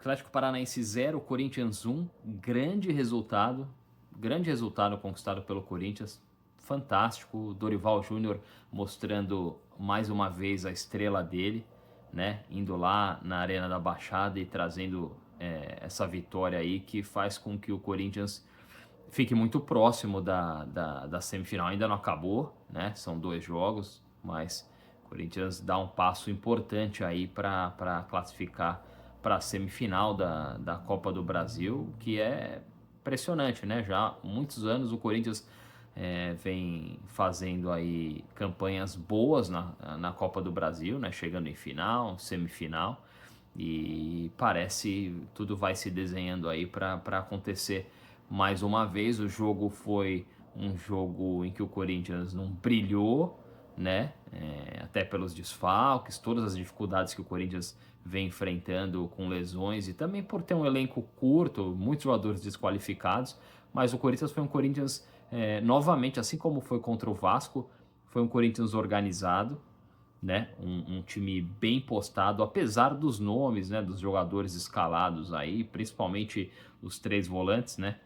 Atlético Paranaense 0, Corinthians 1, grande resultado conquistado pelo Corinthians, fantástico, Dorival Júnior mostrando mais uma vez a estrela dele, né, indo lá na Arena da Baixada e trazendo essa vitória aí que faz com que o Corinthians fique muito próximo da semifinal. Ainda não acabou, né, são 2 jogos, mas o Corinthians dá um passo importante aí para classificar para a semifinal da Copa do Brasil, que é impressionante, né? Já há muitos anos o Corinthians vem fazendo aí campanhas boas na Copa do Brasil, né? Chegando em final, semifinal, e parece tudo vai se desenhando aí para acontecer mais uma vez. O jogo foi um jogo em que o Corinthians não brilhou, né? Até pelos desfalques, todas as dificuldades que o Corinthians vem enfrentando com lesões e também por ter um elenco curto, muitos jogadores desqualificados, mas o Corinthians foi um Corinthians, novamente, assim como foi contra o Vasco, foi um Corinthians organizado, né? Um time bem postado, apesar dos nomes, né? Dos jogadores escalados aí, principalmente os 3 volantes, né?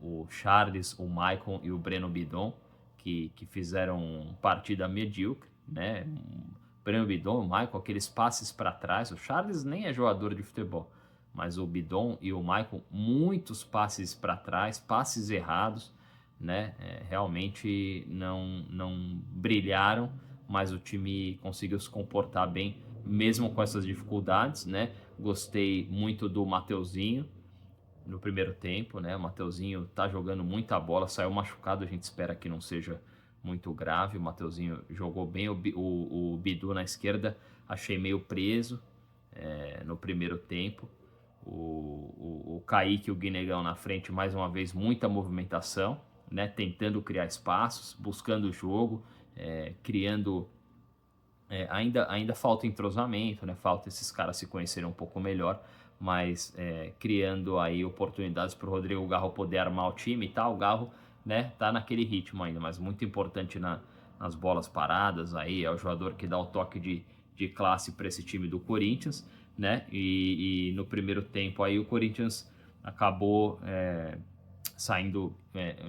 O Charles, o Maicon e o Breno Bidon, que fizeram partida medíocre, né? Breno Bidon, o Maicon, aqueles passes para trás. O Charles nem é jogador de futebol, mas o Bidon e o Maicon, muitos passes para trás, passes errados, né? Realmente não brilharam, mas o time conseguiu se comportar bem, mesmo com essas dificuldades, né? Gostei muito do Mateuzinho no primeiro tempo, né? O Mateuzinho tá jogando muita bola, saiu machucado, a gente espera que não seja muito grave. O Mateuzinho jogou bem, o Bidu na esquerda achei meio preso no primeiro tempo. O Kaique e o Guinegão na frente, mais uma vez, muita movimentação, né? Tentando criar espaços, buscando o jogo, criando. Ainda falta entrosamento, né? Falta esses caras se conhecerem um pouco melhor, mas criando aí oportunidades para o Rodrigo Garro poder armar o time e tal. O Garro, né, tá naquele ritmo ainda, mas muito importante nas bolas paradas aí, é o jogador que dá o toque de classe para esse time do Corinthians, né? E no primeiro tempo aí o Corinthians acabou saindo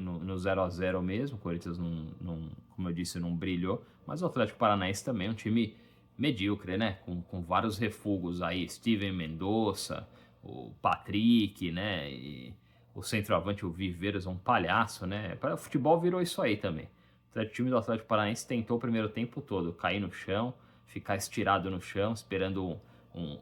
no 0-0 mesmo. O Corinthians como eu disse, não brilhou, mas o Atlético Paranaense também é um time medíocre, né? Com vários refugos aí, Steven Mendonça, o Patrick, né? E o centroavante, o Viveiros, é um palhaço, né? O futebol virou isso aí também. O time do Atlético Paranaense tentou o primeiro tempo todo cair no chão, ficar estirado no chão, esperando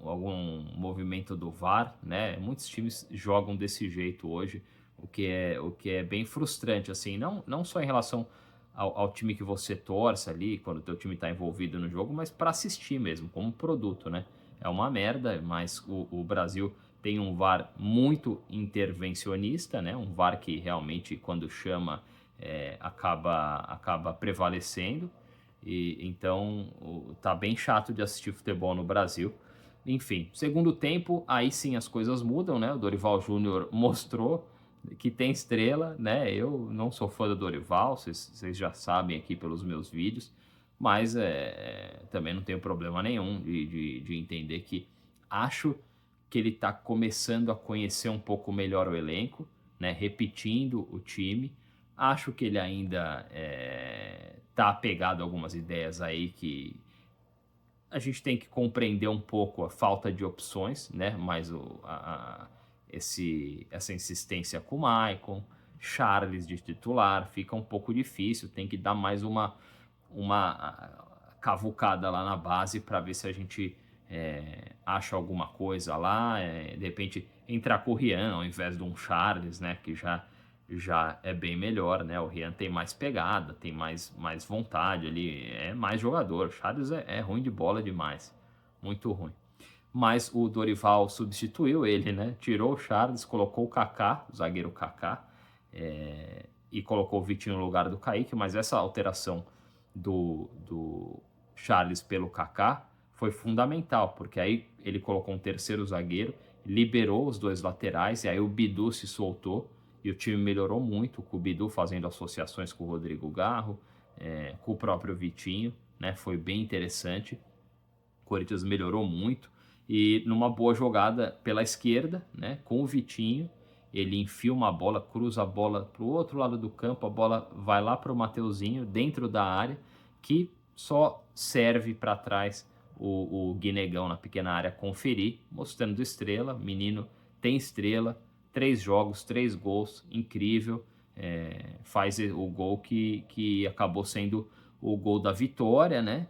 algum movimento do VAR, né? Muitos times jogam desse jeito hoje, o que é bem frustrante, assim, não só em relação ao time que você torce ali, quando o teu time está envolvido no jogo, mas para assistir mesmo, como produto, né? É uma merda, mas o Brasil tem um VAR muito intervencionista, né? Um VAR que realmente, quando chama, acaba prevalecendo. E então tá bem chato de assistir futebol no Brasil. Enfim, segundo tempo, aí sim as coisas mudam, né? O Dorival Júnior mostrou que tem estrela, né? Eu não sou fã do Dorival, vocês já sabem aqui pelos meus vídeos, mas também não tenho problema nenhum de entender que acho que ele está começando a conhecer um pouco melhor o elenco, né? Repetindo o time. Acho que ele ainda está apegado a algumas ideias aí que a gente tem que compreender um pouco a falta de opções, né? Mas essa insistência com o Maicon, Charles de titular, fica um pouco difícil. Tem que dar mais uma cavucada lá na base para ver se a gente acha alguma coisa lá. De repente entrar com o Rian ao invés de um Charles, né? Que já é bem melhor, né? O Rian tem mais pegada, tem mais vontade ali, é mais jogador. O Charles é ruim de bola demais, muito ruim. Mas o Dorival substituiu ele, né? Tirou o Charles, colocou o Kaká, o zagueiro Kaká, e colocou o Vitinho no lugar do Kaique, mas essa alteração do Charles pelo Kaká foi fundamental, porque aí ele colocou um terceiro zagueiro, liberou os 2 laterais, e aí o Bidu se soltou, e o time melhorou muito, com o Bidu fazendo associações com o Rodrigo Garro, com o próprio Vitinho, né? Foi bem interessante. O Corinthians melhorou muito E numa boa jogada pela esquerda, né, com o Vitinho, ele enfia uma bola, cruza a bola para o outro lado do campo, a bola vai lá para o Mateuzinho, dentro da área, que só serve para trás o Guinegão na pequena área conferir, mostrando estrela, menino tem estrela, 3 jogos, 3 gols, incrível, faz o gol que acabou sendo o gol da vitória, né?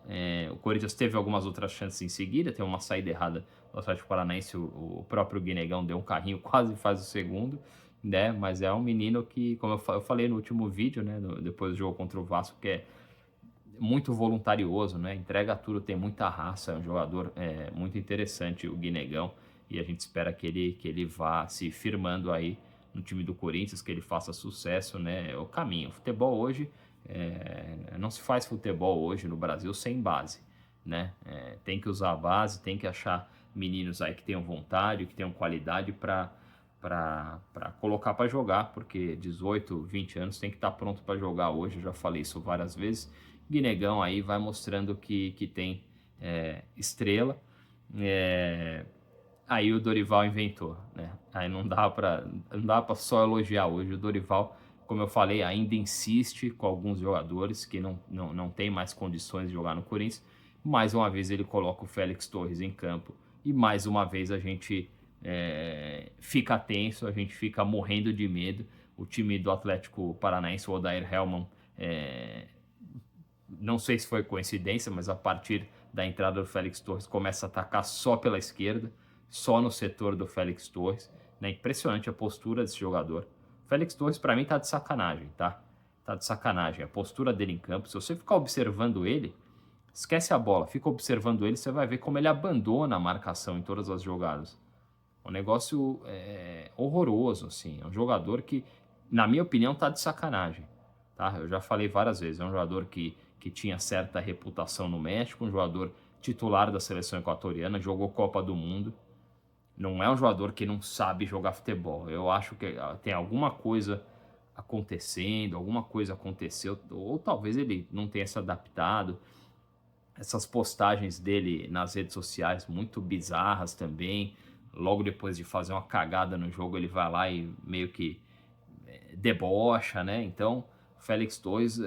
O Corinthians teve algumas outras chances em seguida, tem uma saída errada do Atlético Paranaense, o próprio Guinegão deu um carrinho, quase faz o segundo, né? Mas é um menino que, como eu falei no último vídeo, né? Depois do jogo contra o Vasco, que é muito voluntarioso, né? Entrega tudo, tem muita raça, é um jogador muito interessante, o Guinegão, e a gente espera que ele vá se firmando aí no time do Corinthians, que ele faça sucesso, né? É o caminho. O futebol hoje, não se faz futebol hoje no Brasil sem base, né? Tem que usar a base, tem que achar meninos aí que tenham vontade, que tenham qualidade para colocar para jogar, porque 18, 20 anos tem que estar pronto para jogar hoje, eu já falei isso várias vezes. Guinegão aí vai mostrando que tem estrela. Aí o Dorival inventou, né? Aí não dá para só elogiar hoje. O Dorival, como eu falei, ainda insiste com alguns jogadores que não tem mais condições de jogar no Corinthians. Mais uma vez ele coloca o Félix Torres em campo e mais uma vez a gente fica tenso, a gente fica morrendo de medo. O time do Atlético Paranaense, o Odair Hellmann, não sei se foi coincidência, mas a partir da entrada do Félix Torres começa a atacar só pela esquerda, só no setor do Félix Torres, né? Impressionante a postura desse jogador. Félix Torres para mim tá de sacanagem, tá? Tá de sacanagem a postura dele em campo. Se você ficar observando ele, esquece a bola, fica observando ele, você vai ver como ele abandona a marcação em todas as jogadas. Um negócio horroroso, assim. É um jogador que, na minha opinião, tá de sacanagem, tá? Eu já falei várias vezes, é um jogador que tinha certa reputação no México, um jogador titular da seleção equatoriana, jogou Copa do Mundo. Não é um jogador que não sabe jogar futebol. Eu acho que tem alguma coisa acontecendo, alguma coisa aconteceu, ou talvez ele não tenha se adaptado. Essas postagens dele nas redes sociais muito bizarras também. Logo depois de fazer uma cagada no jogo, ele vai lá e meio que debocha, né? Então, Félix Torres,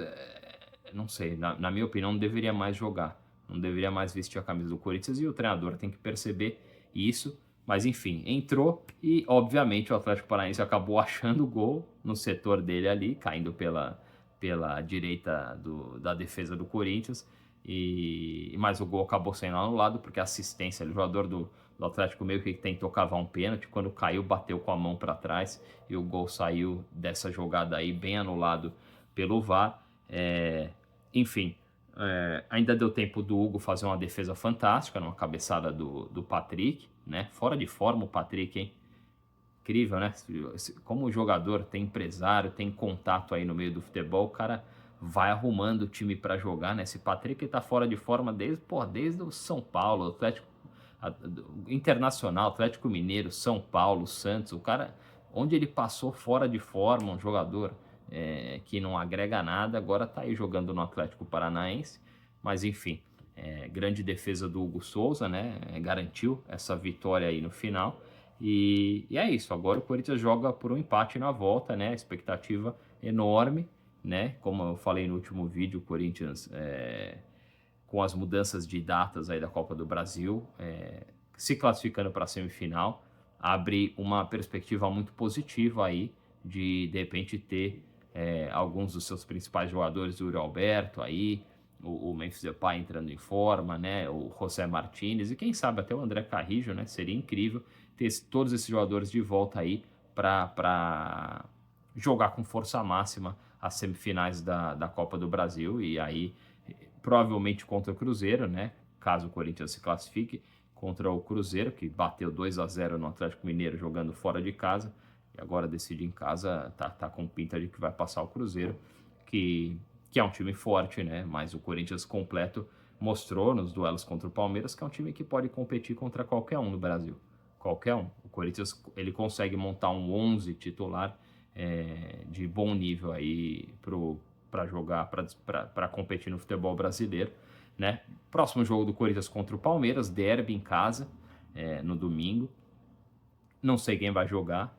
não sei, na minha opinião, não deveria mais jogar. Não deveria mais vestir a camisa do Corinthians e o treinador tem que perceber isso. Mas enfim, entrou e obviamente o Atlético Paranaense acabou achando o gol no setor dele ali, caindo pela direita da defesa do Corinthians. Mas o gol acabou sendo anulado porque a assistência, o jogador do Atlético meio que tentou cavar um pênalti, quando caiu bateu com a mão para trás e o gol saiu dessa jogada aí bem anulado pelo VAR. Enfim, ainda deu tempo do Hugo fazer uma defesa fantástica numa cabeçada do Patrick, né? Fora de forma o Patrick, hein? Incrível, né? Como o jogador tem empresário, tem contato aí no meio do futebol, o cara vai arrumando o time para jogar, né? Esse Patrick tá fora de forma desde o São Paulo, Atlético Internacional, Atlético Mineiro, São Paulo, Santos. O cara, onde ele passou fora de forma, um jogador que não agrega nada, agora tá aí jogando no Atlético Paranaense. Mas enfim, grande defesa do Hugo Souza, né? Garantiu essa vitória aí no final. E é isso, agora o Corinthians joga por um empate na volta, né? Expectativa enorme, né? Como eu falei no último vídeo, o Corinthians, com as mudanças de datas aí da Copa do Brasil, se classificando para a semifinal, abre uma perspectiva muito positiva aí de repente ter alguns dos seus principais jogadores, o Yuri Alberto aí, o Memphis Depay entrando em forma, né? O José Martínez e quem sabe até o André Carrillo, né? Seria incrível ter todos esses jogadores de volta aí para jogar com força máxima as semifinais da Copa do Brasil e aí provavelmente contra o Cruzeiro, né? Caso o Corinthians se classifique contra o Cruzeiro, que bateu 2-0 no Atlético Mineiro jogando fora de casa e agora decide em casa, tá com pinta de que vai passar o Cruzeiro, que é um time forte, né? Mas o Corinthians completo mostrou nos duelos contra o Palmeiras que é um time que pode competir contra qualquer um no Brasil. Qualquer um. O Corinthians ele consegue montar um 11 titular de bom nível aí para jogar, para competir no futebol brasileiro, né? Próximo jogo do Corinthians contra o Palmeiras, derby em casa. no domingo. Não sei quem vai jogar,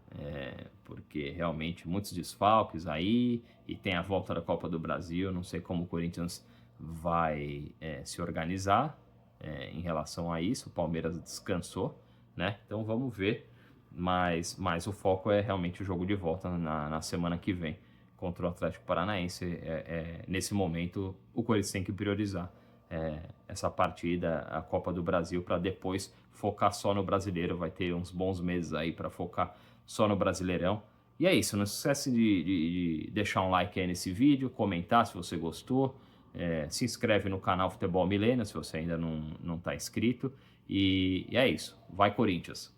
porque realmente muitos desfalques aí, e tem a volta da Copa do Brasil, não sei como o Corinthians vai se organizar em relação a isso. O Palmeiras descansou, né? Então vamos ver, mas o foco é realmente o jogo de volta na semana que vem contra o Atlético Paranaense. Nesse momento, o Corinthians tem que priorizar essa partida, a Copa do Brasil, para depois focar só no Brasileiro. Vai ter uns bons meses aí para focar só no Brasileirão. E é isso, não se esquece de deixar um like aí nesse vídeo, comentar se você gostou, se inscreve no canal Futebol Milênio se você ainda não está inscrito. E é isso, vai Corinthians!